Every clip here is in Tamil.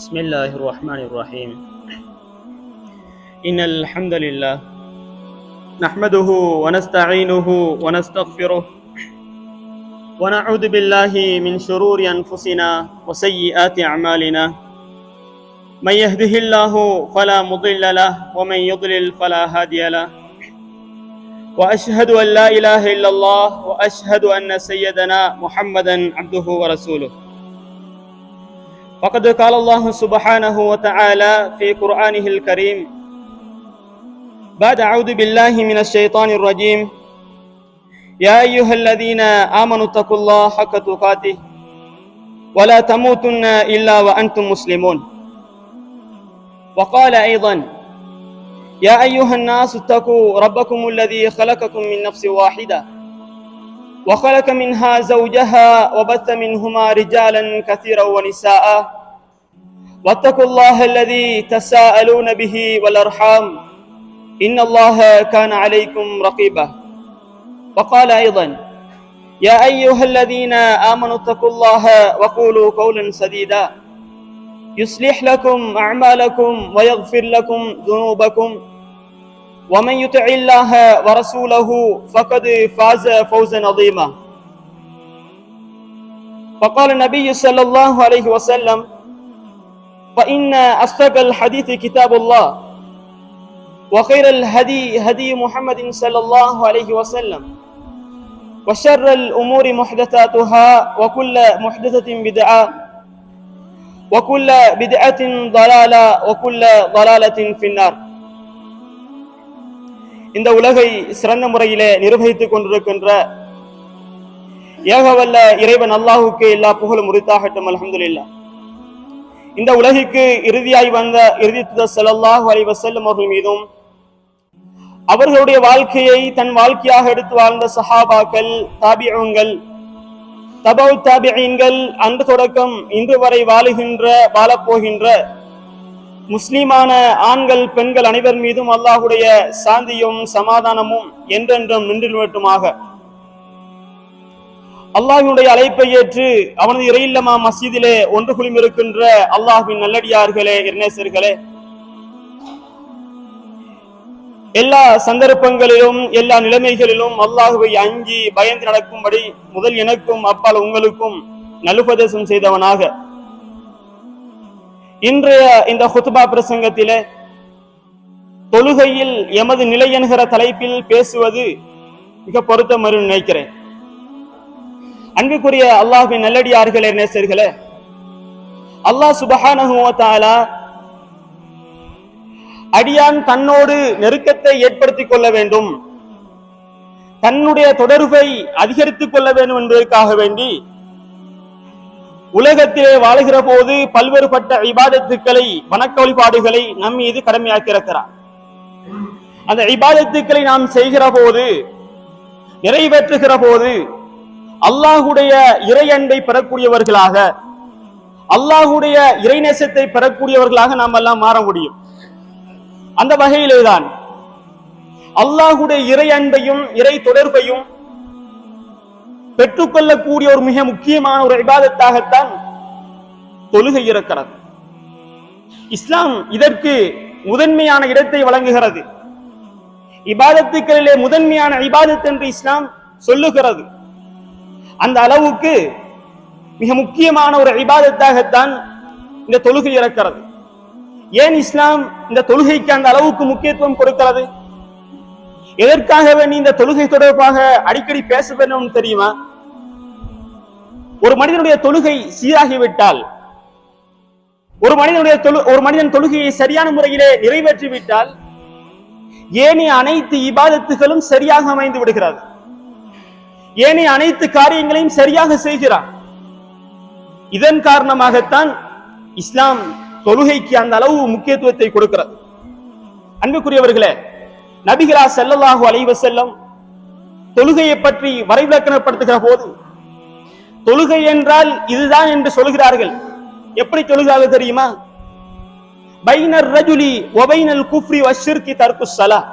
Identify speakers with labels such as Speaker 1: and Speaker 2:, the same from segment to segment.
Speaker 1: بسم الله الرحمن الرحيم. إن الحمد لله نحمده ونستعينه ونستغفره ونعوذ بالله من شرور أنفسنا وسيئات أعمالنا. من يهده الله فلا مضل له ومن يضلل فلا هادي له. وأشهد أن لا إله إلا الله وأشهد أن سيدنا محمدا عبده ورسوله. فقد قال الله سبحانه وتعالى في قرآنه الكريم بعد أعوذ بالله من الشيطان الرجيم: يا أيها الذين آمنوا اتقوا الله حق تقاته ولا تموتن إلا وأنتم مسلمون. وقال أيضا: يا أيها الناس اتقوا ربكم الذي خلقكم من نفس واحدة وخلق منها زوجها وبث منهما رجالا كثيرا ونساء واتقوا الله الذي تساءلون به والأرحام إن الله كان عليكم رقيبا. وقال أيضا: يا أيها الذين آمنوا اتقوا الله وقولوا قولا سديدا يصلح لكم أعمالكم ويغفر لكم ذنوبكم ومن يطع الله ورسوله فقد فاز فوزا عظيما. فقال النبي صلى الله عليه وسلم: فإن أصدق الحديث كتاب الله وخير الهدي هدي محمد صلى الله عليه وسلم وشر الأمور محدثاتها وكل محدثة بدعة وكل بدعة ضلالة وكل ضلالة في النار. இந்த உலகை சிறந்த முறையிலே நிர்வகித்துக் கொண்டிருக்கின்ற ஏகவல்ல இறைவன் அல்லாஹுக்கு எல்லா புகழும் உரித்தாகட்டும். அல்ஹம்துலில்லாஹ். இந்த உலகிற்கு இறுதியாய் வந்த இறுதி தூதர் ஸல்லல்லாஹு அலைஹி வஸல்லம் அவர்கள் மீதும் அவர்களுடைய வாழ்க்கையை தன் வாழ்க்கையாக எடுத்து வாழ்ந்த சஹாபாக்கள், தாபிஊன்கள், தபவு தாபிஈன்கள், அன்று தொடக்கம் இன்று வரை வாழப்போகின்ற முஸ்லிமான ஆண்கள் பெண்கள் அனைவர் மீதும் அல்லாஹுடைய சாந்தியும் சமாதானமும் என்றென்றும் நின்றுவிட்டுமாக. அல்லாஹ்வினுடைய அழைப்பை ஏற்று அவனது இறையில்லமா மஸ்ஜிதிலே ஒன்று குழுமிருக்கின்ற அல்லாஹ்வின் நல்லடியார்களே, இறைநேசர்களே, எல்லா சந்தர்ப்பங்களிலும் எல்லா நிலைமைகளிலும் அல்லாஹுவை அஞ்சி பயந்து நடக்கும்படி முதல் எனக்கும் அப்பால் உங்களுக்கும் நல்லுபதேசம் செய்தவனாக இன்றைய இந்த ஹுத்பா பிரசங்கத்திலே தொழுகையில் எமது நிலை என்கிற தலைப்பில் பேசுவது மிக பொருத்தம் என்று நினைக்கிறேன். அன்புக்குரிய அல்லாஹ்வின் நல்லடியார்களே, நேசர்களே, அல்லாஹ் சுப்ஹானஹு வ தஆலா அடியான் தன்னோடு நெருக்கத்தை ஏற்படுத்திக் கொள்ள வேண்டும், தன்னுடைய தொடர்பை அதிகரித்துக் கொள்ள வேண்டும் என்பதற்காக வேண்டி உலகத்திலே வாழுகிற போது பல்வேறுபட்ட இபாதத்துக்களை, வணக்க வழிபாடுகளை நம் மீது கடமையாக்கியிருக்கிறார். அந்த இபாதத்துக்களை நாம் செய்கிற போது, நிறைவேற்றுகிற போது அல்லாஹுடைய இறை அன்பை பெறக்கூடியவர்களாக, அல்லாஹுடைய இறைநேசத்தை பெறக்கூடியவர்களாக நாம் எல்லாம் மாற முடியும். அந்த வகையிலேதான் அல்லாஹுடைய இறை அன்பையும் இறை தொடர்பையும் பெற்றுக்கொள்ளக்கூடிய ஒரு மிக முக்கியமான ஒரு இபாதத்தாகத்தான் தொழுகை இருக்கிறது. இஸ்லாம் இதற்கு முதன்மையான இடத்தை வழங்குகிறது. இபாதத்துக்களிலே முதன்மையான இபாதத் என்று இஸ்லாம் சொல்லுகிறது. அந்த அளவுக்கு மிக முக்கியமான ஒரு இபாதத்தாகத்தான் இந்த தொழுகை இருக்கிறது. ஏன் இஸ்லாம் இந்த தொழுகைக்கு அந்த அளவுக்கு முக்கியத்துவம் கொடுக்கிறது? எதற்காக வேண்டி இந்த தொழுகை தொடர்பாக அடிக்கடி பேச வேண்டும் தெரியுமா? ஒரு மனிதனுடைய தொழுகை சீராகிவிட்டால், ஒரு மனிதன் தொழுகையை சரியான முறையிலே நிறைவேற்றிவிட்டால் ஏனைய அனைத்து இபாதத்துகளும் சரியாக அமைந்து விடுகிறது, ஏனைய அனைத்து காரியங்களையும் சரியாக செய்கிறான். இதன் காரணமாகத்தான் இஸ்லாம் தொழுகைக்கு அந்த அளவு முக்கியத்துவத்தை கொடுக்கிறது. அன்புக்குரியவர்களே, நபிகளா ஸல்லல்லாஹு அலைஹி வஸல்லம் தொழுகையை பற்றி வரைவிலக்கணப்படுத்துகிற போது தொழுகை என்றால் இதுதான் என்று சொல்கிறார்கள். எப்படி சொல்கிறார்கள் தெரியுமா? பைனர் ரஜுலி வ பைனல் குஃப்ரி வஷ்ஷிர்கி தர்குஸ் ஸலாஹ்.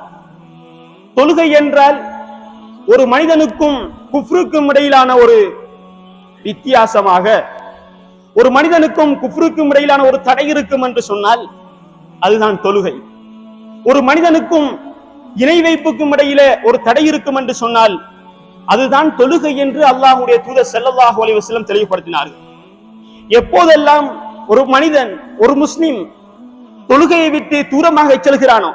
Speaker 1: தொழுகை என்றால் ஒரு மனிதனுக்கும் குஃப்ருக்கும் இடையிலான ஒரு வித்தியாசமாக, ஒரு மனிதனுக்கும் குஃப்ருக்கும் இடையிலான ஒரு தடை இருக்கும் என்று சொன்னால் அதுதான் தொழுகை. ஒரு மனிதனுக்கும் இணை வைப்புக்கும் இடையிலே ஒரு தடை இருக்கும் என்று சொன்னால் அதுதான் தொழுகை என்று அல்லாஹ்வுடைய தூதர் ஸல்லல்லாஹு அலைஹி வஸல்லம் தெளிவுபடுத்தினார்கள். எப்போதெல்லாம் ஒரு மனிதன், ஒரு முஸ்லிம் தொழுகையை விட்டு தூரமாக செல்கிறானோ,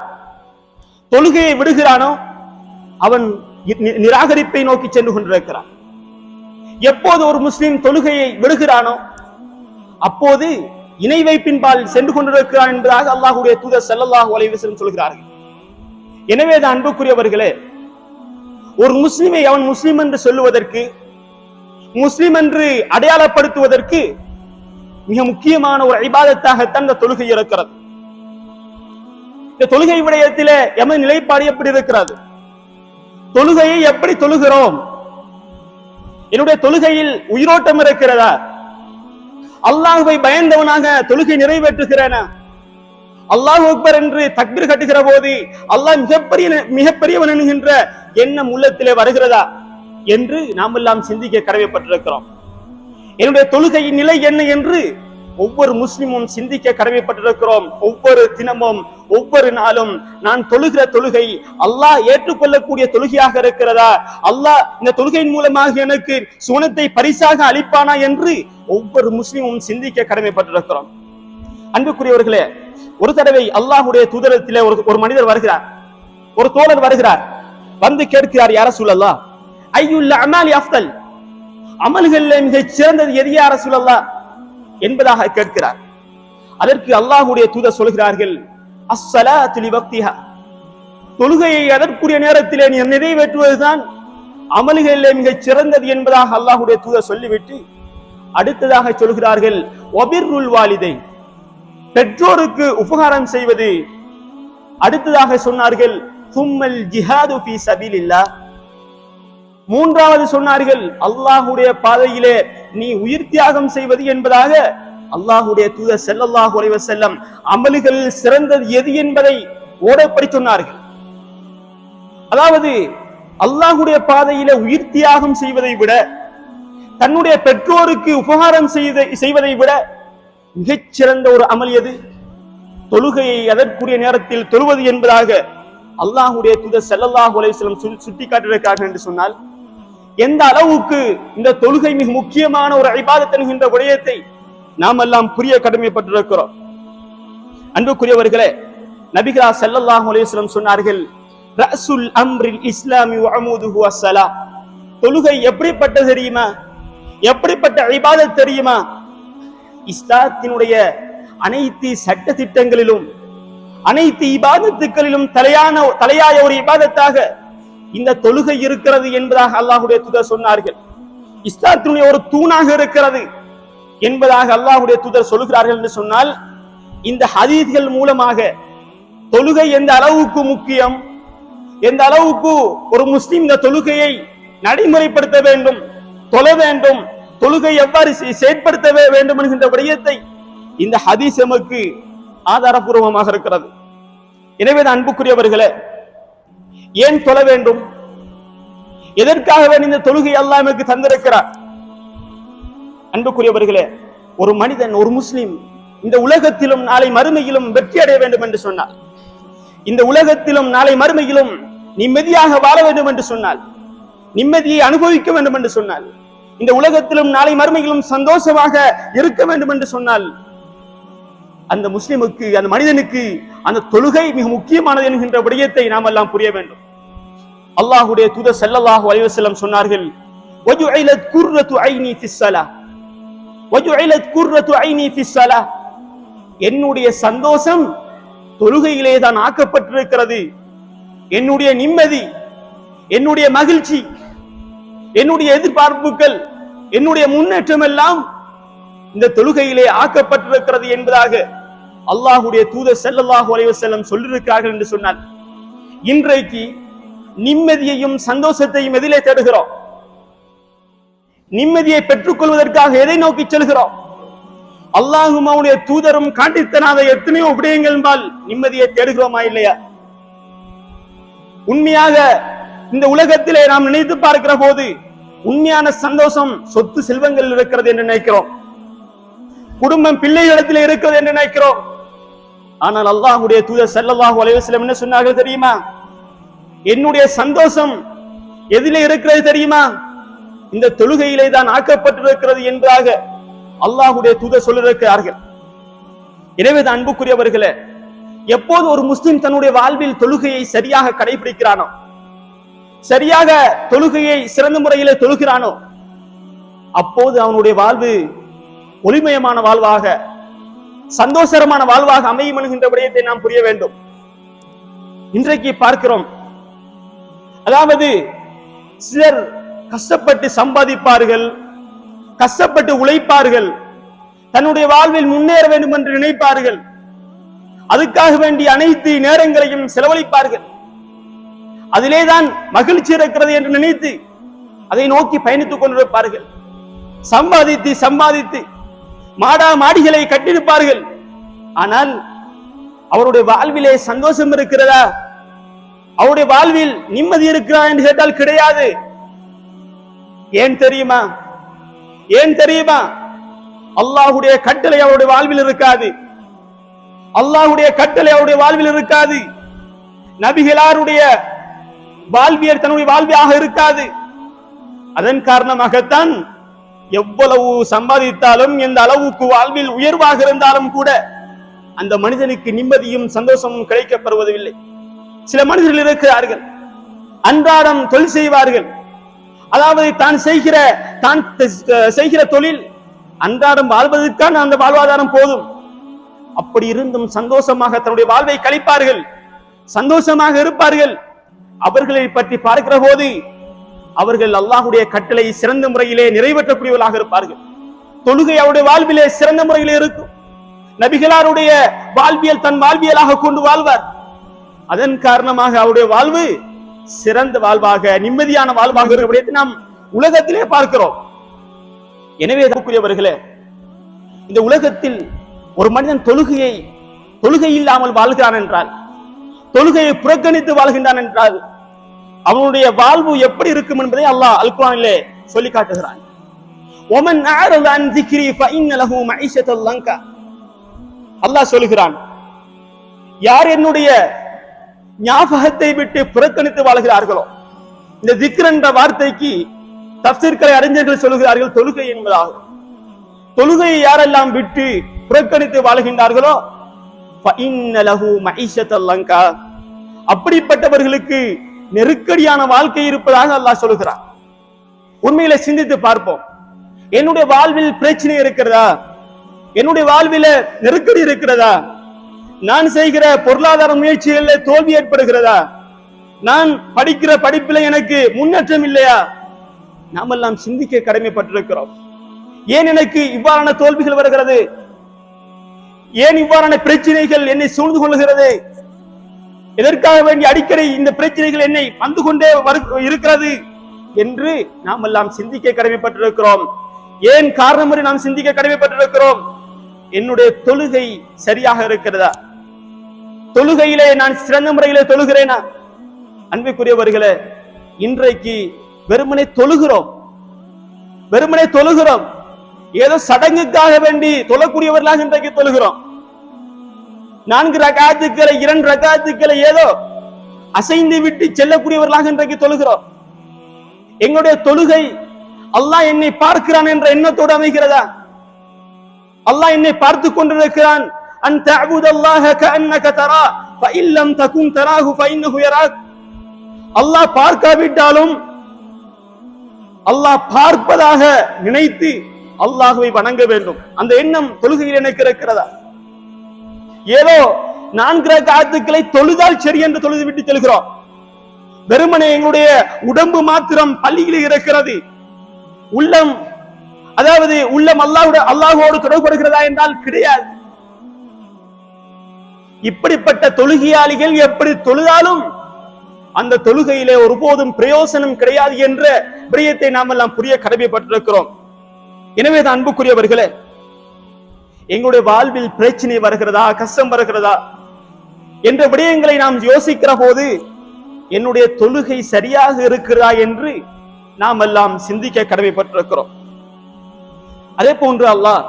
Speaker 1: தொழுகையை விடுகிறானோ, அவன் நிராகரிப்பை நோக்கி சென்று கொண்டிருக்கிறான். எப்போது ஒரு முஸ்லிம் தொழுகையை விடுகிறானோ அப்போது இணை வைப்பின்பால் சென்று கொண்டிருக்கிறான் என்பதாக அல்லாஹ்வுடைய தூதர் ஸல்லல்லாஹு அலைஹி வஸல்லம் சொல்கிறார்கள். எனவேதான் அன்புக்குரியவர்களே, ஒரு முஸ்லிமை அவன் முஸ்லிம் என்று சொல்லுவதற்கு, முஸ்லிம் என்று அடையாளப்படுத்துவதற்கு மிக முக்கியமான ஒரு இபாதத்தாகத்தான் இந்த தொழுகை இருக்கிறது. இந்த தொழுகை விடயத்திலே எமது நிலைப்பாடு எப்படி இருக்கிறது? தொழுகையை எப்படி தொழுகிறோம்? என்னுடைய தொழுகையில் உயிரோட்டம் இருக்கிறதா? அல்லாஹ்வை பயந்தவனாக தொழுகை நிறைவேற்றுகிறேனா? அல்லாஹ் அக்பர் என்று தக்பீர் கட்டுகிற போது அல்லாஹ் மிகப்பெரியவன் என்கின்ற எண்ணம் உள்ளத்திலே வருகிறதா என்று நாம் எல்லாம் சிந்திக்க கடமைப்பட்டிருக்கிறோம். என்னுடைய தொழுகையின் நிலை என்ன என்று ஒவ்வொரு முஸ்லிமும் சிந்திக்க கடமைப்பட்டிருக்கிறோம். ஒவ்வொரு தினமும் ஒவ்வொரு நாளும் நான் தொழுகிற தொழுகை அல்லாஹ் ஏற்றுக்கொள்ளக்கூடிய தொழுகையாக இருக்கிறதா? அல்லாஹ் இந்த தொழுகையின் மூலமாக எனக்கு சுவனத்தை பரிசாக அளிப்பானா என்று ஒவ்வொரு முஸ்லிமும் சிந்திக்க கடமைப்பட்டிருக்கிறோம். அன்புக்குரியவர்களே, ஒரு தடவை அல்லாஹ்வுடைய தூதரத்திலே ஒரு மனிதர் வருகிறார், ஒரு தோழர் வருகிறார். வந்து கேட்கிறார், யா ரசூலல்லாஹ், ஐயுல் அமாலி அஃதல், அமல்களிலே மிகச் சிறந்தது எது யா ரசூலல்லாஹ் என்பதாக கேட்கிறார். அதற்கு அல்லாஹ்வுடைய தூதர் சொல்கிறார்கள், அஸ்ஸலாத்து லிவக்திஹா, தொழுகையை அதற்குரிய நேரத்திலே நீ நிறைவேற்றுவதுதான் அமல்களிலே மிகச் சிறந்தது என்பதாக அல்லாஹ்வுடைய தூதர் சொல்லிவிட்டு அடுத்ததாக சொல்கிறார்கள், வபிர்ருல் வாலிதை, பெற்றோருக்கு உபகாரம் செய்வது. அடுத்ததாக சொன்னார்கள், சும்மல் ஜிஹாது ஃபீ சபீலில்லாஹ், மூன்றாவது சொன்னார்கள், அல்லாஹ்வுடைய பாதையிலே நீ உயிர் தியாகம் செய்வது என்பதாக அல்லாஹ்வுடைய தூதர் ஸல்லல்லாஹு அலைஹி வஸல்லம் அமல்களில் சிறந்தது எது என்பதை ஓடப்படி சொன்னார்கள். அதாவது அல்லாஹ்வுடைய பாதையிலே உயிர் தியாகம் செய்வதை விட, தன்னுடைய பெற்றோருக்கு உபகாரம் செய்வதை விட மிகச்சிறந்த ஒரு அமல் எது? தொழுகையை அதற்குரிய நேரத்தில் தொழுவது என்பதாக அல்லாஹ்வுடைய தூதர் ஸல்லல்லாஹு அலைஹி வஸல்லம் சுட்டி காட்டியிருக்கிறார்கள் என்று சொன்னால் எந்த அளவுக்கு இந்த தொழுகை மிக முக்கியமான ஒரு இபாதத் என்கின்ற விடயத்தை நாம் எல்லாம் புரிய கடமைப்பட்டிருக்கிறோம். அன்புக்குரியவர்களே, நபிகளார் ஸல்லல்லாஹு அலைஹி வஸல்லம் சொன்னார்கள், ரஅசுல் அம்ரில் இஸ்லாமி வ அமூதுஹு அஸ்ஸலா, தொழுகை எப்படிப்பட்டது தெரியுமா? எப்படிப்பட்ட இபாதத் தெரியுமா? இஸ்லாத்தினுடைய அனைத்து சட்ட திட்டங்களிலும் அனைத்து இபாதத்துக்களிலும் தலையாய ஒரு இபாதத்தாக இந்த தொழுகை இருக்கிறது என்பதாக அல்லாஹ்வுடைய தூதர் சொன்னார்கள். இஸ்லாத்தினுடைய ஒரு தூணாக இருக்கிறது என்பதாக அல்லாஹ்வுடைய தூதர் சொல்கிறார்கள் என்று சொன்னால், இந்த ஹதீஸ்கள் மூலமாக தொழுகை எந்த அளவுக்கு முக்கியம், எந்த அளவுக்கு ஒரு முஸ்லிம் இந்த தொழுகையை நடைமுறைப்படுத்த வேண்டும், தொழ வேண்டும், தொழுகை எவ்வாறு செயற்படுத்த வேண்டும் என்கின்ற விடயத்தை இந்த ஹதீஸ் நமக்கு ஆதாரபூர்வமாக இருக்கிறது. எனவே அன்புக்குரியவர்களே, ஏன் தொழ வேண்டும்? எதற்காக இந்த தொழுகை அல்லாஹ் நமக்கு தந்திருக்கிறார்? அன்புக்குரியவர்களே, ஒரு மனிதன், ஒரு முஸ்லிம் இந்த உலகத்திலும் நாளை மறுமையிலும் வெற்றி அடைய வேண்டும் என்று சொன்னார், இந்த உலகத்திலும் நாளை மறுமையிலும் நிம்மதியாக வாழ வேண்டும் என்று சொன்னால், நிம்மதியை அனுபவிக்க வேண்டும் என்று சொன்னால், இந்த உலகத்திலும் நாளை மறுமையிலும் சந்தோஷமாக இருக்க வேண்டும் என்று சொன்னால், அந்த முஸ்லிமுக்கு, அந்த மனிதனுக்கு அந்த தொழுகை மிக முக்கியமானது என்கின்ற விடயத்தை நாம் எல்லாம் புரிய வேண்டும். அல்லாஹ்வுடைய தூதர் ஸல்லல்லாஹு அலைஹி வஸல்லம் சொன்னார்கள், வஜுஇலத் குர்ரத்து ஐனி ஃபிஸ் ஸலாஹ், வஜுஇலத் குர்ரத்து ஐனி ஃபிஸ் ஸலாஹ், என்னுடைய சந்தோஷம் தொழுகையிலே தான் ஆக்கப்பட்டிருக்கிறது. என்னுடைய நிம்மதி, என்னுடைய மகிழ்ச்சி, என்னுடைய எதிர்பார்ப்புகள், என்னுடைய முன்னேற்றம் எல்லாம் இந்த தொழுகையிலே ஆக்கப்பட்டிருக்கிறது என்பதாக அல்லாஹ்வுடைய தூதர் ஸல்லல்லாஹு அலைஹி வஸல்லம் சொல்லியிருக்கிறார்கள் என்று சொன்னார். இன்றைக்கு நிம்மதியையும் சந்தோஷத்தையும் எதிலே தேடுகிறோம்? நிம்மதியை பெற்றுக் கொள்வதற்காக எதை நோக்கி செல்கிறோம்? அல்லாஹும் அவனுடைய தூதரும் காட்டித்தனாத எத்தனையோ விடயங்கள் என்பால் நிம்மதியை தேடுகிறோமா இல்லையா? உண்மையாக இந்த உலகத்திலே நாம் நினைத்து பார்க்கிற போது உண்மையான சந்தோஷம் சொத்து செல்வங்கள் இருக்கிறது என்று நினைக்கிறோம். குடும்பம் பிள்ளைகளிடத்தில் இருக்கிறது என்று நினைக்கிறோம். ஆனால் அல்லாஹ்வுடைய தூதர் ஸல்லல்லாஹு அலைஹி வஸல்லம் என்ன சொன்னார்கள் தெரியுமா? என்னுடைய சந்தோஷம் எதிலே இருக்கிறது தெரியுமா? இந்த தொழுகையிலே தான் ஆக்கப்பட்டிருக்கிறது என்பதாக அல்லாஹ்வுடைய தூதர் சொல்லியிருக்கிறார்கள். எனவே அன்புக்குரியவர்களே, எப்போது ஒரு முஸ்லிம் தன்னுடைய வாழ்வில் தொழுகையை சரியாக கடைபிடிக்கிறானோ, சரியாக தொழுகையை சிறந்த முறையிலே தொழுகிறானோ, அப்போது அவனுடைய வாழ்வு ஒளிமயமான வாழ்வாக, சந்தோஷமான வாழ்வாக அமையும் என்கின்ற விடயத்தை நாம் புரிய வேண்டும். இன்றைக்கு பார்க்கிறோம், அதாவது சிலர் கஷ்டப்பட்டு சம்பாதிப்பார்கள், கஷ்டப்பட்டு உழைப்பார்கள், தன்னுடைய வாழ்வில் முன்னேற வேண்டும் என்று நினைப்பார்கள், அதுக்காக வேண்டிய அனைத்து நேரங்களையும் செலவழிப்பார்கள், அதிலேதான் மகிழ்ச்சி இருக்கிறது என்று நினைத்து அதை நோக்கி பயணித்துக் கொண்டிருப்பார்கள். சம்பாதித்து சம்பாதித்து மாடா மாடிகளை கட்டியிருப்பார்கள். ஆனால் அவருடைய வாழ்விலே சந்தோஷம் இருக்கிறதா, அவருடைய வாழ்வில் நிம்மதி இருக்கிறதா என்று கேட்டால் கிடையாது. ஏன் தெரியுமா? ஏன் தெரியுமா? அல்லாஹ்வுடைய கட்டளை அவருடைய வாழ்வில் இருக்காது. அல்லாஹ்வுடைய கட்டளை அவருடைய வாழ்வில் இருக்காது. நபிகளாருடைய வாழ்வியல் தன்னுடைய வாழ்வியாக இருக்காது. அதன் காரணமாகத்தான் எவ்வளவு சம்பாதித்தாலும், எந்த அளவுக்கு வாழ்வில் உயர்வாக இருந்தாலும் கூட அந்த மனிதனுக்கு நிம்மதியும் சந்தோஷமும் கிடைக்கப்படுவதில்லை. சில மனிதர்கள் இருக்கிறார்கள், அன்றாடம் தொழில் செய்வார்கள், அதாவது தான் செய்கிற தொழில் அன்றாடம் வாழ்வதற்கான அந்த வாழ்வாதாரம் போதும். அப்படி இருந்தும் சந்தோஷமாக தன்னுடைய வாழ்வை கழிப்பார்கள், சந்தோஷமாக இருப்பார்கள். அவர்களை பற்றி பார்க்கிற போது அவர்கள் அல்லாஹ்வுடைய கட்டளை சிறந்த முறையிலே நிறைவேற்றக்கூடியவர்களாக இருப்பார்கள். தொழுகை அவருடைய வாழ்விலே சிறந்த முறையிலே இருக்கும். நபிகளாருடைய வாழ்வியல் தன் வாழ்வியலாக கொண்டு வாழ்வார். அதன் காரணமாக அவருடைய வாழ்வு சிறந்த வாழ்வாக, நிம்மதியான வாழ்வாக இருக்கிறதை நாம் உலகத்திலே பார்க்கிறோம். எனவே கூறியவர்களே, இந்த உலகத்தில் ஒரு மனிதன் தொழுகை இல்லாமல் வாழ்கிறான் என்றால், தொழுகையை புறக்கணித்து வாழ்கின்றான் என்றால், அவனுடைய வாழ்வு எப்படி இருக்கும் என்பதை அல்லாஹ் அல் குர்ஆனிலே சொல்லி காட்டுகிறான். وَمَنْ أَعْرَضَ عَنْ ذِكْرِي فَإِنَّ لَهُ مَعِيشَةً ضَنكًا. அல்லாஹ் சொல்கிறான், யார் என்னுடைய ஞாபகத்தை விட்டு புறக்கணித்து வாழ்கிறார்களோ, இந்த திக்ர் என்ற வார்த்தைக்கு தஃப்சீர்களை அறிஞர்கள் சொல்கிறார்கள் தொழுகை என்பதாகும். தொழுகையை யாரெல்லாம் விட்டு புறக்கணித்து வாழ்கின்றார்களோ فَإِنَّ لَهُ مَعِيشَةً ضَنكًا, அப்படிப்பட்டவர்களுக்கு நெருக்கடியான வாழ்க்கை இருப்பதாக அல்லாஹ் சொல்கிறார். உண்மையில சிந்தித்து பார்ப்போம். என்னுடைய வாழ்வில் பிரச்சனை இருக்கிறதா? என்னுடைய வாழ்வில நெருக்கடி இருக்கிறதா? நான் செய்கிற பொருளாதார முயற்சிகளில் தோல்வி ஏற்படுகிறதா? நான் படிக்கிற படிப்பில எனக்கு முன்னேற்றம் இல்லையா? நாமெல்லாம் சிந்திக்க கடமைப்பட்டிருக்கிறோம். ஏன் எனக்கு இவ்வாறான தோல்விகள் வருகிறது? ஏன் இவ்வாறான பிரச்சனைகள் என்னை சூழ்ந்து கொள்கிறது? எதற்காக வேண்டிய அடிக்கடி இந்த பிரச்சனைகள் என்னை வந்து கொண்டே இருக்கிறது என்று நாம் எல்லாம் சிந்திக்க கடமைப்பட்டிருக்கிறோம். ஏன் காரணம் வரை நாம் சிந்திக்க கடமைப்பட்டிருக்கிறோம்? என்னுடைய தொழுகை சரியாக இருக்கிறதா? தொழுகையிலே நான் சிறந்த முறையிலே தொழுகிறேனா? அன்பிற்குரியவர்களே, இன்றைக்கு வெறுமனே தொழுகிறோம், ஏதோ சடங்குக்காக வேண்டி தொழக்கூடியவர்களாக இன்றைக்கு தொழுகிறோம். 4 ரகாத்துக்களை 2 ரகாத்துக்களை ஏதோ அசைந்து விட்டு செல்லக்கூடியவர்களாக இன்றைக்கு தொழுகிறோம். எங்களுடைய தொழுகை அல்லாஹ் என்னை பார்க்கிறான் என்ற எண்ணத்தோடு அமைகிறதா? அல்லாஹ் என்னை பார்த்து கொண்டிருக்கிறான். அன் தஅபுதல்லாஹ கஅன்னக தரா ஃபஇன் லம் தகுன் தராஹு ஃபஇன்னஹு யராக். அல்லாஹ் பார்க்காவிட்டாலும் அல்லாஹ் பார்ப்பதாக நினைத்து அல்லாஹ்வை வணங்க வேண்டும். அந்த எண்ணம் தொழுகையில் எனக்கு இருக்கிறதா? ஏதோ 4 ரகாத்துக்களை தொழுதால் சரி என்று தொழுது விட்டு செல்கிறோம். வெறுமனே எங்களுடைய உடம்பு மாத்திரம் பள்ளியில் இருக்கிறது, உள்ளம் அல்லாஹ்வோடு தொடர்படுகிறதா என்றால் கிடையாது. இப்படிப்பட்ட தொழுகையாளிகள் எப்படி தொழுதாலும் அந்த தொழுகையிலே ஒருபோதும் பிரயோசனம் கிடையாது என்ற விடயத்தை நாம் எல்லாம் புரிய கடமைப்பட்டிருக்கிறோம். எனவே தான் அன்புக்குரியவர்களே, எங்களுடைய வாழ்வில் பிரச்சனை வருகிறதா, கஷ்டம் வருகிறதா என்ற விடயங்களை நாம் யோசிக்கிற போது என்னுடைய தொழுகை சரியாக இருக்கிறதா என்று நாம் எல்லாம் சிந்திக்க கடமைப்பட்டிருக்கிறோம். அதே போன்று அல்லாஹ்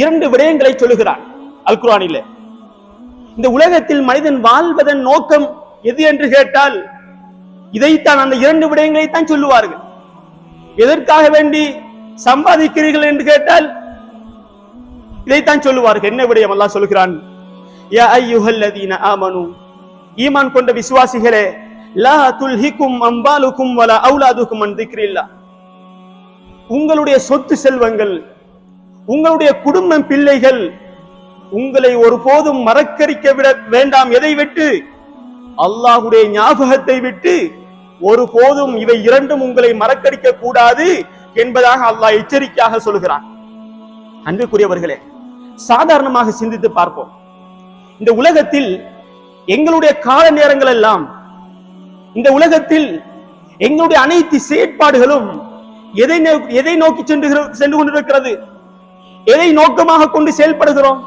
Speaker 1: 2 விடயங்களை சொல்லுகிறான் அல் குர்ஆனிலே. இந்த உலகத்தில் மனிதன் வாழ்வதன் நோக்கம் எது என்று கேட்டால் இதைத்தான், அந்த 2 விடயங்களை தான் சொல்லுவார்கள். எதற்காக வேண்டி சம்பாதிக்கிறீர்கள் என்று கேட்டால் இதைத்தான் சொல்லுவார்கள். என்ன விடயம் அல்லாஹ் சொல்கிறான், யா அய்யுஹல்லதீன ஆமனு, ஈமான் கொண்ட விசுவாசிகளே, லா துல்ஹிக்கும் அம்வாலுக்கும் வலா அவுலாதுக்கும் அன் திக்ரில்லாஹ், உங்களுடைய சொத்து செல்வங்கள், உங்களுடைய குடும்பம், பிள்ளைகள் உங்களை ஒருபோதும் மறக்கடிக்க விட வேண்டாம். எதை விட்டு? அல்லாஹ்வுடைய ஞாபகத்தை விட்டு ஒருபோதும் இவை 2ம் உங்களை மறக்கடிக்க கூடாது என்பதாக அல்லாஹ் எச்சரிக்கையாக சொல்கிறான். அன்புக்குரியவர்களே, சாதாரணமாக சிந்தித்து பார்ப்போம். இந்த உலகத்தில் எங்களுடைய கால நேரங்கள் எல்லாம், இந்த உலகத்தில் எங்களுடைய அனைத்து செயற்பாடுகளும் எதை நோக்கி சென்று கொண்டிருக்கிறது? எதை நோக்கமாக கொண்டு செயல்படுகிறோம்?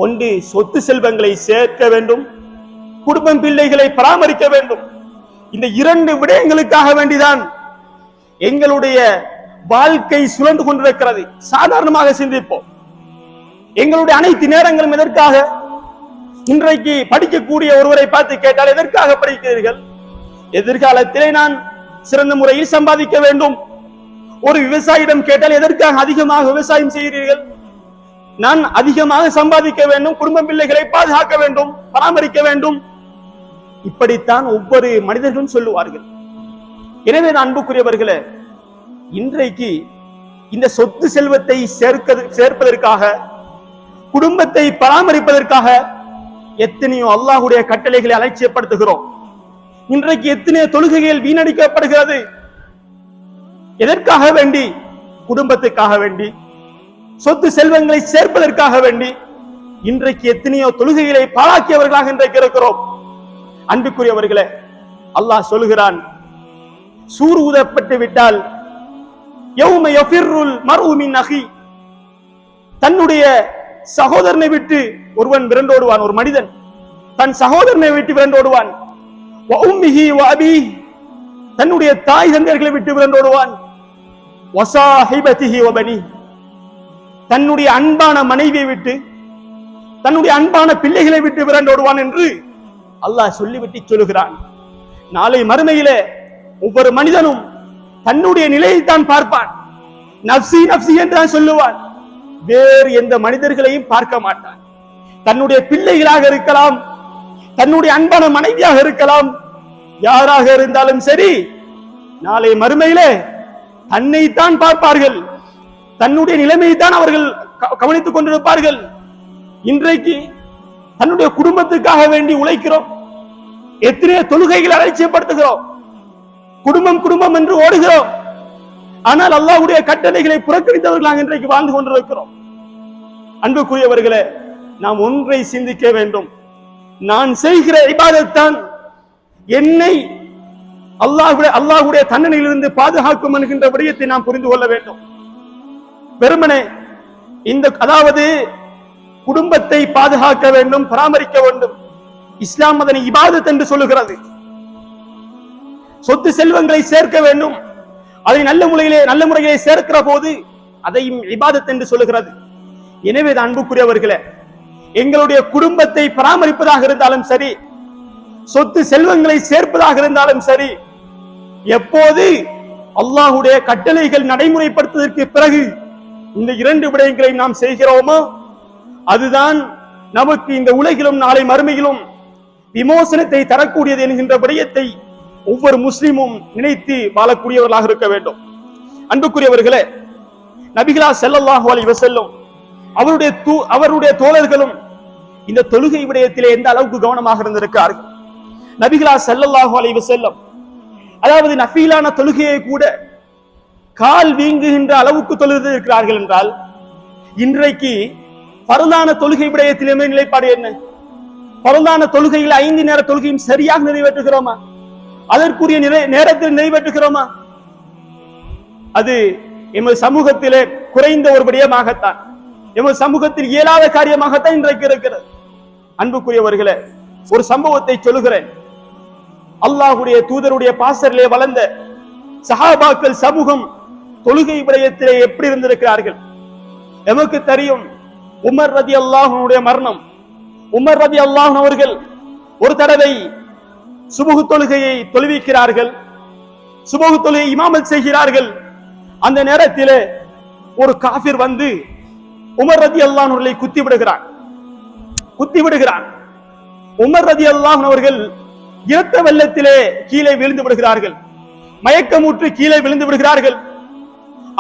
Speaker 1: ஒன்று சொத்து செல்வங்களை சேர்க்க வேண்டும், குடும்பம் பிள்ளைகளை பராமரிக்க வேண்டும். இந்த 2 விடயங்களுக்காக வேண்டிதான் எங்களுடைய வாழ்க்கை சுழன்று கொண்டிருக்கிறது. சாதாரணமாக சிந்திப்போம். எங்களுடைய அனைத்து நேரங்களும் எதற்காக? இன்றைக்கு படிக்கக்கூடிய ஒருவரை பார்த்து கேட்டால், எதற்காக படிக்கிறீர்கள்? எதிர்காலத்திலே நான் சிறந்த முறையில் சம்பாதிக்க வேண்டும். ஒரு விவசாயிடம் கேட்டால், எதற்காக அதிகமாக விவசாயம் செய்கிறீர்கள்? நான் அதிகமாக சம்பாதிக்க வேண்டும், குடும்ப பிள்ளைகளை பாதுகாக்க வேண்டும், பராமரிக்க வேண்டும். இப்படித்தான் ஒவ்வொரு மனிதர்களும் சொல்லுவார்கள். எனவே அன்புக்குரியவர்களே, இன்றைக்கு இந்த சொத்து செல்வத்தை சேர்ப்பதற்காக, குடும்பத்தை பராமரிப்பதற்காக எத்தனையோ அல்லாஹ்வுடைய கட்டளைகளை அலட்சியப்படுத்துகிறோம். இன்றைக்கு எத்தனையோ தொழுகைகள் வீணடிக்கப்படுகிறது. எதற்காக வேண்டி? குடும்பத்துக்காக வேண்டி, சொத்து செல்வங்களை சேர்ப்பதற்காக வேண்டி இன்றைக்கு எத்தனையோ தொழுகைகளை பாழாக்கியவர்களாக இன்றைக்கு இருக்கிறோம். அன்புக்குரியவர்களே, அல்லாஹ் சொல்கிறான், சூர் ஊதப்பட்டு விட்டால் யௌம யஃபிர்ருல் மர்உ மின் அஹி, தன்னுடைய சகோதரனை விட்டு ஒருவன் விரண்டோடுவான். ஒரு மனிதன் தன் சகோதரனை விட்டு விரண்டோடுவான். வ உம்மிஹி வ அபீஹி, தன்னுடைய தாய் தந்தையர்களை விட்டு விரண்டோடுவான். வ ஸாஹிபதிஹி வ பனீஹி, தன்னுடைய அன்பான மனைவியை விட்டு, தன்னுடைய அன்பான பிள்ளைகளை விட்டு விரண்டோடுவான் என்று அல்லாஹ் சொல்லிவிட்டு சொல்லுகிறான். நாளை மறுமையிலே ஒவ்வொரு மனிதனும் தன்னுடைய நிலையைத்தான் பார்ப்பான். நப்சி நப்சி என்றுதான் சொல்லுவான். வேறு எந்த மனிதர்களையும் பார்க்க மாட்டான். தன்னுடைய பிள்ளைகளாக இருக்கலாம், தன்னுடைய அன்பான மனைவியாக இருக்கலாம், யாராக இருந்தாலும் சரி, நாளை மறுமையிலே தன்னைத்தான் பார்ப்பார்கள். தன்னுடைய நிலைமையைத்தான் அவர்கள் கவனித்துக் கொண்டிருப்பார்கள். இன்றைக்கு தன்னுடைய குடும்பத்துக்காக வேண்டி உழைக்கிறோம். எத்தனையோ தொழுகைகளை அலட்சியப்படுத்துகிறோம். குடும்பம் குடும்பம் என்று ஓடுகிறோம். ஆனால் அல்லாஹ்வுடைய கட்டளைகளை புறக்கணித்தவர்களாக இன்றைக்கு வாழ்ந்து கொண்டிருக்கிறோம். அன்புக்குரியவர்களே, நாம் ஒன்றை சிந்திக்க வேண்டும். நான் செய்கிற இபாதத் தான் என்னை அல்லாஹ்வுடைய தண்டனையிலிருந்து பாதுகாக்கும் என்கின்ற விடயத்தை நாம் புரிந்து கொள்ள வேண்டும். வெறுமனே அதாவது குடும்பத்தை பாதுகாக்க வேண்டும், பராமரிக்க வேண்டும். இஸ்லாம் அதனை இபாதத் என்று சொல்லுகிறது. சொத்து செல்வங்களை சேர்க்க வேண்டும், அதை நல்ல முறையிலே சேர்க்கிற போது அதையும் இபாதத் என்று சொல்லுகிறது. எனவே அன்புக்குரியவர்களே, எங்களுடைய குடும்பத்தை பராமரிப்பதாக இருந்தாலும் சரி, சொத்து செல்வங்களை சேர்ப்பதாக இருந்தாலும் சரி, எப்போது அல்லாஹ்வுடைய கட்டளைகள் நடைமுறைப்படுத்துவதற்கு பிறகு இந்த 2 விடயங்களை நாம் செய்கிறோமோ, அதுதான் நமக்கு இந்த உலகிலும் நாளை மறுமையிலும் விமோசனத்தை தரக்கூடியது என்கின்ற விடயத்தை ஒவ்வொரு முஸ்லிமும் நினைத்து வாழக்கூடியவர்களாக இருக்க வேண்டும். அன்புக்குரியவர்களே, நபிகளார் ஸல்லல்லாஹு அலைஹி வஸல்லம் அவருடைய தோழர்களும் இந்த தொழுகை விடயத்திலே எந்த அளவுக்கு கவனமாக இருந்திருக்கிறார்கள். நபிகளார் ஸல்லல்லாஹு அலைஹி வஸல்லம் அதாவது நஃபீலான தொழுகையை கூட கால் வீங்குகின்ற அளவுக்கு தொழுது இருக்கிறார்கள் என்றால், இன்றைக்கு பரலான தொழுகை விடயத்திலுமே நிலைப்பாடு என்ன? பரலான தொழுகையில் 5 நேர தொழுகையும் சரியாக நிறைவேற்றுகிறோமா? அதற்குரிய நேரத்தில் நிறைவேற்றுகிறோமா? அது எமது சமூகத்திலே குறைந்த ஒரு விடயமாகத்தான், எமது சமூகத்தில் இயலாத காரியமாகத்தான் இன்றைக்கு இருக்கிறது. அன்புக்குரியவர்களே, ஒரு சம்பவத்தை சொல்லுகிறேன். அல்லாஹ்வுடைய தூதருடைய பாசரிலே வளர்ந்த சஹாபாக்கள் சமூகம் தொழுகை விடயத்திலே எப்படி இருந்திருக்கிறார்கள்? எமக்கு தெரியும் உமர் ரலியல்லாஹுடைய மரணம். உமர் ரலியல்லாஹு அவர்கள் ஒரு தடவை சுபஹ் தொழுகையை தொழுவிக்கிறார்கள், சுபஹ் தொழுகை இமாமத் செய்கிறார்கள். அந்த நேரத்திலே ஒரு காஃபிர் வந்து உமர் ரலியல்லாஹு அவர்களை குத்தி விடுகிறான். உமர் ரலியல்லாஹு அவர்கள் இரத்த வெள்ளத்திலே கீழே விழுந்து விடுகிறார்கள், மயக்கமுற்று கீழே விழுந்து விடுகிறார்கள்.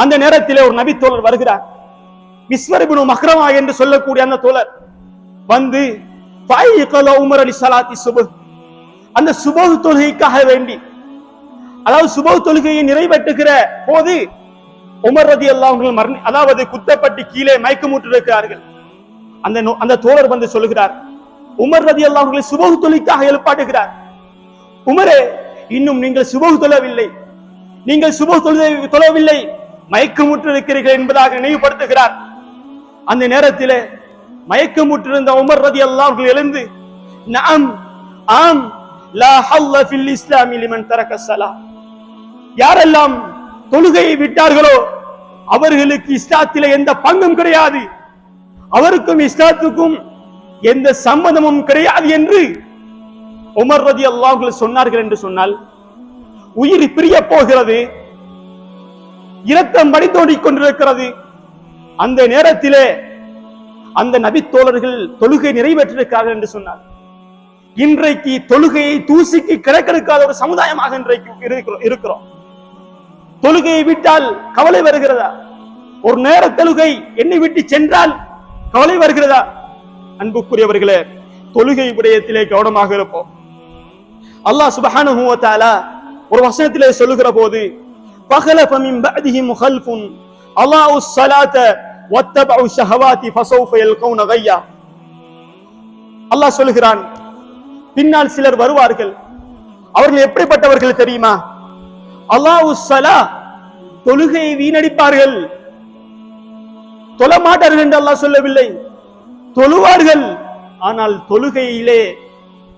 Speaker 1: அந்த நேரத்திலே ஒரு நபி தோழர் வருகிறார், மிஸ்வர் இப்னு மக்ரமா என்று சொல்லக்கூடிய அந்த தோழர் வந்து உமர் அலி ஸலாத்தி சுபஹ், அந்த சுபஹ் தொழுகைக்காக வேண்டி, அதாவது சுபஹ் தொழுகையை நிறைவேற்றுகிற போது உமர் ரலியல்லாஹு அன்ஹு அதாவது குத்தப்பட்டு கீழே மயக்கமுற்று இருக்கிறார்கள். அந்த தோழர் வந்து சொல்லுகிறார், உமர் ரலியல்லாஹு அன்ஹு சுபஹ் தொழுகைக்காக எழுப்பாட்டுகிறார். உமரே, இன்னும் நீங்கள் சுபஹ் தொழவில்லை, நீங்கள் சுபஹ் தொழவில்லை, மயக்கமுற்று இருக்கிறீர்கள் என்பதாக நினைவுபடுத்துகிறார். அந்த நேரத்திலே மயக்கமுற்றிருந்த உமர் ரலியல்லாஹு அன்ஹு எழுந்து, நஅம் ஆம் லா ஹல்ல ஃபில் இஸ்லாமி லிமன் தரக ஸலா, யாரெல்லாம் தொழுகையை விட்டார்களோ அவர்களுக்கு இஸ்லாத்திலே எந்த பங்கும் கிடையாது, அவருக்கும் இஸ்லாத்துக்கும் எந்த சம்பந்தமும் கிடையாது என்று உமர் ரலியல்லாஹு அன்ஹு சொன்னார்கள். என்று சொன்னால் உயிர் பிரிய போகிறது, இரத்தம் வடித்தோடிக் கொண்டிருக்கிறது. அந்த நேரத்திலே அந்த நபி தோழர்கள் தொழுகை நிறைவேற்றிருக்கிறார்கள் என்று சொன்னார். இன்றைக்கு தொழுகையை தூசிக்கு கிடக்கெடுக்காத ஒரு சமுதாயமாக இன்றைக்கு இருக்கிறோம். தொழுகையை விட்டால் கவலை வருகிறதா? ஒரு நேர தொழுகை என்னை விட்டு சென்றால் கவலை வருகிறதா? அன்புக்குரியவர்களே, தொழுகை விடயத்திலே கவனமாக இருப்போம். அல்லாஹ் சுப்ஹானஹு வ தஆலா ஒரு வசனத்திலே சொல்லுகிற போது, ஃபഖலஃப மின் பஅதிஹிம் கல்ஃபுன் அலாஉஸ் ஸலாத வத்தபஉ ஷஹவாதி ஃபஸௌஃப யல்கௌன கய்யா. அல்லாஹ் சொல்கிறான், பின்னால் சிலர் வருவார்கள். அவர்கள் எப்படிப்பட்டவர்கள் தெரியுமா? அலாஉஸ் ஸலா, தொழுகையை வீணடிப்பார்கள். தொழமாட்டார்கள் என்று அல்லாஹ் சொல்லவில்லை, தொழுவார்கள். ஆனால் தொழுகையிலே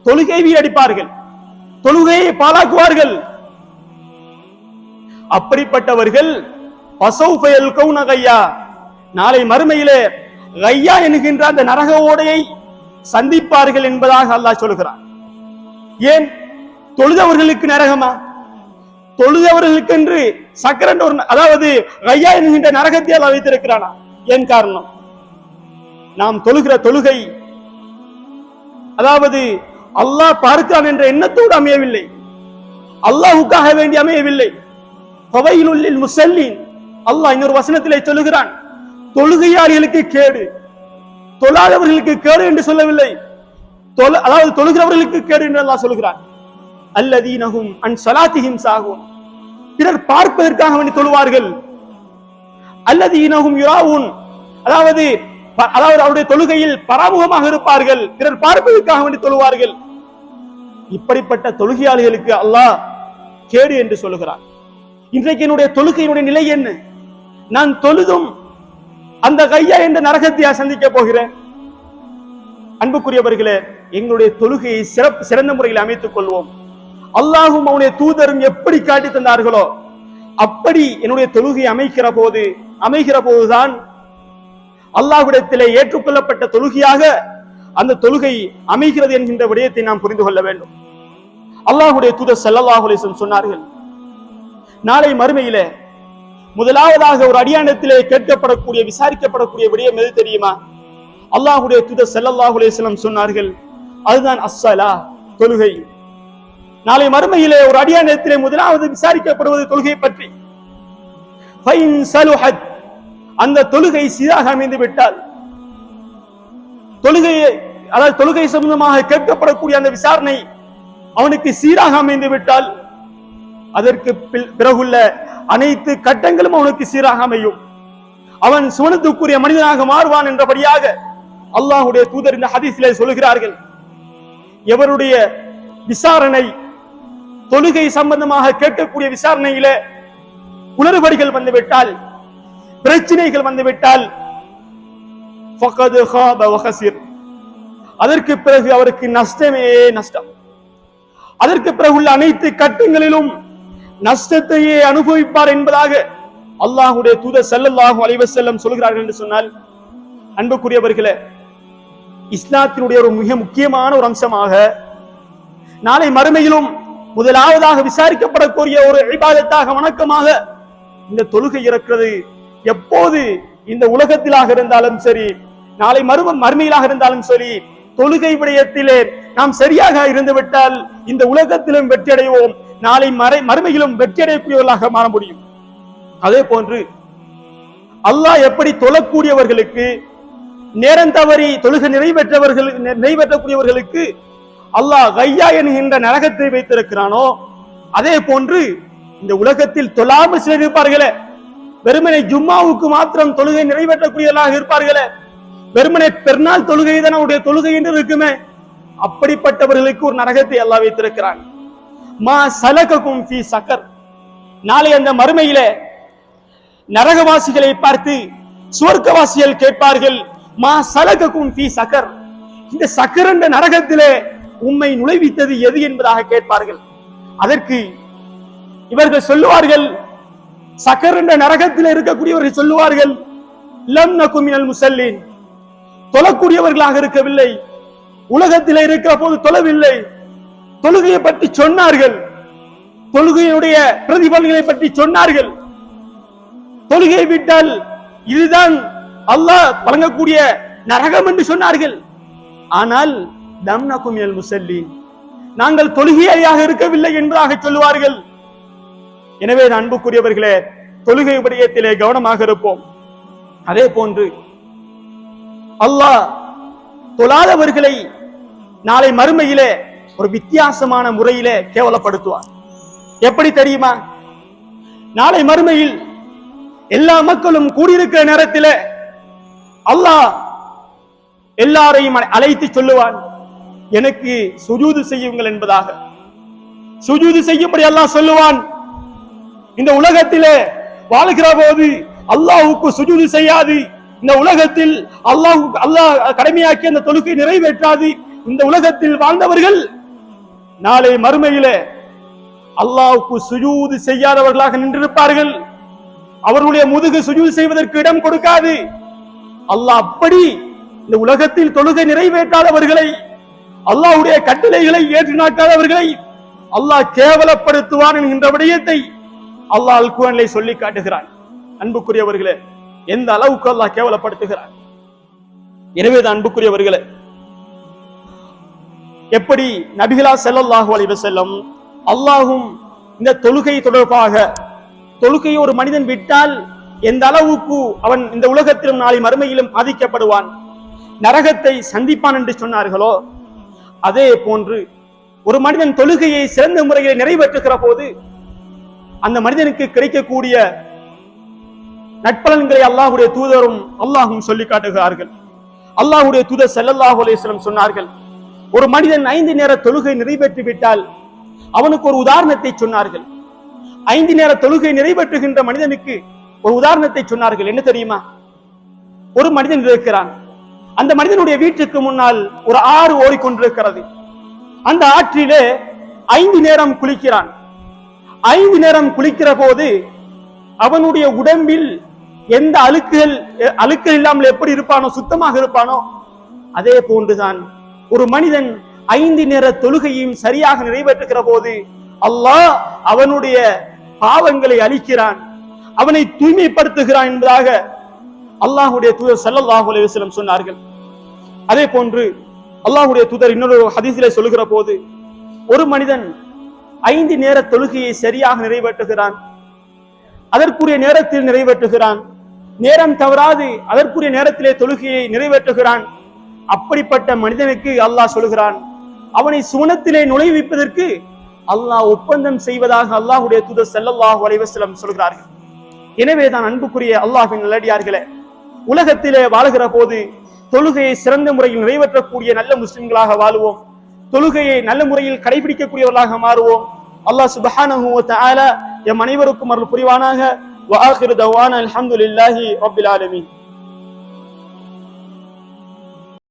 Speaker 1: தொழுகை வீணடிப்பார்கள், தொழுகையை பாழாக்குவார்கள். அப்படிப்பட்டவர்கள் ஃபஸௌஃப யல்கௌன கய்யா, நாளை மறுமையிலே கய்யா என்கின்ற அந்த நரக ஓடையை சந்திப்பார்கள் என்பதாக அல்லாஹ் சொல்கிறான். ஏன் தொழுதவர்களுக்கு நரகமா? தொழுதவர்களுக்கு என்று சக்கரன் ஒரு, அதாவது கய்யா என்கின்ற நரகத்தை அல்லாஹ் வைத்திருக்கிறானா? ஏன் காரணம்? நாம் தொழுகிற தொழுகை அதாவது அல்லாஹ் பார்க்கிறான் என்ற எண்ணத்தோடு அமையவில்லை, அல்லாஹ்வுக்காக வேண்டி அமையவில்லை. ஃபவைலுல் லில் முஸல்லீன், அல்லாஹ் இன்னொரு வசனத்திலே சொல்லுகிறான், தொழுகையாளிகளுக்கு கேடு, தொழாதவர்களுக்கு கேடு என்று சொல்லவில்லை, அதாவது தொழுகிறவர்களுக்கு கேடு என்று அல்லாஹ் சொல்கிறான். அல்லதீனஹும் அன் ஸலாத்திஹிம் சாஹூன், பிறர் பார்ப்பதற்காக வேண்டி தொழுவார்கள். அல்லதீனஹும் யுராவுன், அதாவது அவருடைய தொழுகையில் பராமுகமாக இருப்பார்கள், பிறர் பார்ப்பதற்காக வேண்டி தொழுவார்கள். இப்படிப்பட்ட தொழுகையாளிகளுக்கு அல்லாஹ் கேடு என்று சொல்லுகிறான். இன்றைக்கு என்னுடைய தொழுகையினுடைய நிலை என்ன? நான் தொழுதும் அந்த கையா என்ற நரகத்தை சந்திக்க போகிறேன். அன்புக்குரியவர்களே, எங்களுடைய தொழுகையை சிறந்த முறையில் அமைத்துக் கொள்வோம். அல்லாஹும் அவனுடைய தூதரும் எப்படி காட்டி தந்தார்களோ அப்படி என்னுடைய தொழுகை அமைகிற போதுதான் அல்லாஹ்விடத்திலே ஏற்றுக்கொள்ளப்பட்ட தொழுகையாக அந்த தொழுகை அமைகிறது என்கின்ற விடயத்தை நாம் புரிந்து கொள்ள வேண்டும். அல்லாஹ்வுடைய தூதர் ஸல்லல்லாஹு அலைஹி வஸல்லம் சொன்னார்கள், நாளை மறுமையிலே முதலாவதாக ஒரு அடியானத்திலே கேட்கப்படக்கூடிய விசாரிக்கப்படக்கூடிய விடயம் எது தெரியுமா? அல்லாஹ்வுடைய தூதர் ஸல்லல்லாஹு அலைஹி வஸல்லம் சொன்னார்கள், அதுதான் அஸ்ஸலா, தொழுகை. நாளை மறுமையிலே ஒரு அடியானத்திலே முதலாவது விசாரிக்கப்படுவது தொழுகை பற்றி. ஃபைன் ஸலுஹத், அந்த தொழுகை சீராக அமைந்து விட்டால், தொழுகை சம்பந்தமாக கேட்கப்படக்கூடிய அந்த விசாரணை அவனுக்கு சீராக அமைந்து விட்டால், அதற்கு பிறகுள்ள அனைத்து கட்டங்களும் அவனுக்கு சீராக அமையும், அவன் சுவனத்துக்குரிய மனிதனாக மாறுவான் என்றபடியாக அல்லாஹ்வுடைய தூதர் இந்த ஹதீஸிலே சொல்கிறார்கள். எவருடைய விசாரணை தொழுகை சம்பந்தமாக கேட்கக்கூடிய விசாரணையிலே குளறுபடிகள் வந்துவிட்டால், பிரச்சனைகள் வந்துவிட்டால், ஃபகத் ஹாப வ ஹஸிர், அதற்கு பிறகு அவருக்கு நஷ்டமே நஷ்டம். அதற்கு பிறகு உள்ள அனைத்து கட்டங்களிலும் நஷ்டத்தையே அனுபவிப்பார் என்பதாக அல்லாஹ்வுடைய தூதர் ஸல்லல்லாஹு அலைஹி வஸல்லம் சொல்கிறார்கள் என்று சொன்னால், அன்புக்குரியவர்களே, இஸ்லாத்தினுடைய ஒரு மிக முக்கியமான ஒரு அம்சமாக நாளை மறுமையிலும் முதலாவதாக விசாரிக்கப்படக்கூடிய ஒரு இபாதத்தாக, வணக்கமாக இந்த தொழுகை இருக்கிறது. எப்போது இந்த உலகத்திலாக இருந்தாலும் சரி, நாளை மறுமையிலாக இருந்தாலும் சரி, தொழுகை விடயத்திலே நாம் சரியாக இருந்துவிட்டால் இந்த உலகத்திலும் வெற்றி அடைவோம், நாளை மறுமையிலும் வெற்றி அடையக்கூடியவர்களாக மாற முடியும். அதே போன்று அல்லாஹ் எப்படி தொழக்கூடியவர்களுக்கு, நேரம் தவறி தொழுகை நிறைவேற்றக்கூடியவர்களுக்கு அல்லாஹ் கையா என்கின்ற நரகத்தை வைத்திருக்கிறானோ, அதே போன்று இந்த உலகத்தில் தொழாமல் சிலர் இருப்பார்களே, வெறுமனை ஜும்மாவுக்கு மாத்திரம் தொழுகை நிறைவேற்றக்கூடியவர்களாக இருப்பார்களே, வெறுமனை பெருநாள் தொழுகை தான் அவருடைய தொழுகை என்று இருக்குமே, அப்படிப்பட்டவர்களுக்கு ஒரு நரகத்தை அல்லாஹ் வைத்திருக்கிறான். மா சலககும் ஃபீ சக்கர். நாளை அந்த மறுமையிலே நரகவாசிகளை பார்த்து சுவர்க்கவாசிகள் கேட்பார்கள், மா சலககும் ஃபீ சக்கர், இந்த சக்கர் என்ற நரகத்திலே உம்மை நுழைவித்தது எது என்பதாக கேட்பார்கள். அதற்கு இவர்கள் சொல்லுவார்கள், சக்கர் என்ற நரகத்தில் இருக்கக்கூடியவர்கள் சொல்லுவார்கள், லம் நகு மினல் முஸல்லீன், தொழக்கூடியவர்களாக இருக்கவில்லை, உலகத்தில் இருக்கிற போது தொழவில்லை. தொழுகையை பற்றி சொன்னார்கள், தொழுகையுடைய பிரதிபலன்களை பற்றி சொன்னார்கள். தொழுகையை விட்டால் இதுதான் அல்லாஹ் வழங்கக்கூடிய நரகம் என்று சொன்னார்கள். ஆனால் லம் நகு மினல் முஸல்லீன், நாங்கள் தொழுகையாக இருக்கவில்லை என்பதாக சொல்லுவார்கள். எனவே அன்புக்குரியவர்களே, தொழுகை விடயத்திலே கவனமாக இருப்போம். அதே போன்று அல்லாஹ் தொழாதவர்களை நாளை மறுமையிலே ஒரு வித்தியாசமான முறையிலே கேவலப்படுத்துவார். எப்படி தெரியுமா? நாளை மறுமையில் எல்லா மக்களும் கூடியிருக்கிற நேரத்திலே அல்லாஹ் எல்லாரையும் அழைத்து சொல்லுவான், எனக்கு சுஜூது செய்யுங்கள் என்பதாக. சுஜூது செய்யும்படி அல்லாஹ் சொல்லுவான். இந்த உலகத்திலே வாழ்கிற போது அல்லாஹ்வுக்கு சுஜூது செய்யாது, இந்த உலகத்தில் அல்லாஹ் கடமையாக்கி அந்த தொழுகை நிறைவேற்றாது இந்த உலகத்தில் வாழ்ந்தவர்கள் நாளை மறுமையிலே அல்லாஹ்வுக்கு சுஜூது செய்யாதவர்களாக நின்றிருப்பார்கள். அவர்களுடைய முதுகு சுஜூது செய்வதற்கு இடம் கொடுக்காது. அல்லாஹ் அப்படி இந்த உலகத்தில் தொழுகை நிறைவேற்றாதவர்களை, அல்லாஹ்வுடைய கட்டளைகளை ஏற்று நடக்காதவர்களை அல்லாஹ் கேவலப்படுத்துவான் என்கின்ற விடயத்தை அல்லாஹ் அல் குர்ஆனிலே சொல்லி காட்டுகிறான். அன்புக்குரியவர்களே, எந்த அளவுக்கு அல்லாஹ் கேவலப்படுத்துகிறான். எனவேதான் அன்புக்குரியவர்களே, எப்படி நபிகளா ஸல்லல்லாஹு அலைஹி வஸல்லம் அல்லாஹ்வும் இந்த தொழுகை தொடர்பாக, தொழுகையை ஒரு மனிதன் விட்டால் எந்த அளவுக்கு அவன் இந்த உலகத்திலும் நாளை மறுமையிலும் பாதிக்கப்படுவான், நரகத்தை சந்திப்பான் என்று சொன்னார்களோ, அதே போன்று ஒரு மனிதன் தொழுகையை சிறந்த முறையில் நிறைவேற்றுகிற போது அந்த மனிதனுக்கு கிடைக்கக்கூடிய நட்பலன்களை அல்லாஹ்வுடைய தூதரும் அல்லாஹ்வும் சொல்லி காட்டுகிறார்கள். அல்லாஹ்வுடைய தூதர் ஸல்லல்லாஹு அலைஹி வஸல்லம் சொன்னார்கள், ஒரு மனிதன் 5 நேர தொழுகை நிறைவேற்றி விட்டால் அவனுக்கு ஒரு உதாரணத்தை சொன்னார்கள். 5 நேர தொழுகை நிறைவேற்றுகின்ற மனிதனுக்கு ஒரு உதாரணத்தை சொன்னார்கள். என்ன தெரியுமா? ஒரு மனிதன் இருக்கிறான், அந்த மனிதனுடைய வீட்டுக்கு முன்னால் ஒரு ஆறு ஓடிக்கொண்டிருக்கிறது. அந்த ஆற்றிலே 5 நேரம் குளிக்கிறான். 5 நேரம் குளிக்கிற போது அவனுடைய உடம்பில் எந்த அழுக்குகள் இல்லாமல் எப்படி இருப்பானோ, சுத்தமாக இருப்பானோ, அதே போன்றுதான் ஒரு மனிதன் 5 நேர தொழுகையும் சரியாக நிறைவேற்றுகிற போது அல்லாஹ் அவனுடைய பாவங்களை அழிக்கிறான், அவனை தூய்மைப்படுத்துகிறான் என்பதாக அல்லாஹ்வுடைய தூதர் ஸல்லல்லாஹு அலைஹி வஸல்லம் சொன்னார்கள். அதே போன்று அல்லாஹ்வுடைய தூதர் இன்னொரு ஹதீஸிலே சொல்லுகிற போது, ஒரு மனிதன் 5 நேர தொழுகையை சரியாக நிறைவேற்றுகிறான், அதற்குரிய நேரத்தில் நிறைவேற்றுகிறான், நேரம் தவறாது அதற்குரிய நேரத்திலே தொழுகையை நிறைவேற்றுகிறான். அப்படிப்பட்ட மனிதனுக்கு அல்லாஹ் சொல்கிறான், அவனை சுவனத்திலே நுழைவிப்பதற்கு அல்லாஹ் ஒப்பந்தம் செய்வதாக அல்லாஹ்வுடைய தூதர் ஸல்லல்லாஹு அலைஹி வஸல்லம் சொல்கிறார்கள். எனவேதான் அன்புக்குரிய அல்லாஹ்வின் நல்லடியார்களே, உலகத்திலே வாழ்கிற போது தொழுகையை சிறந்த முறையில் நிறைவேற்றக்கூடிய நல்ல முஸ்லிம்களாக வாழுவோம், தொழுகையை நல்ல முறையில் கடைபிடிக்கக்கூடியவர்களாக மாறுவோம். அல்லாஹ் சுப்ஹானஹு வ தஆலா எம் அனைவருக்கும் அருள் புரிவானாக. வ ஆகிரு தவானா அல்ஹம்துலில்லாஹி ரப்பில் ஆலமீன்.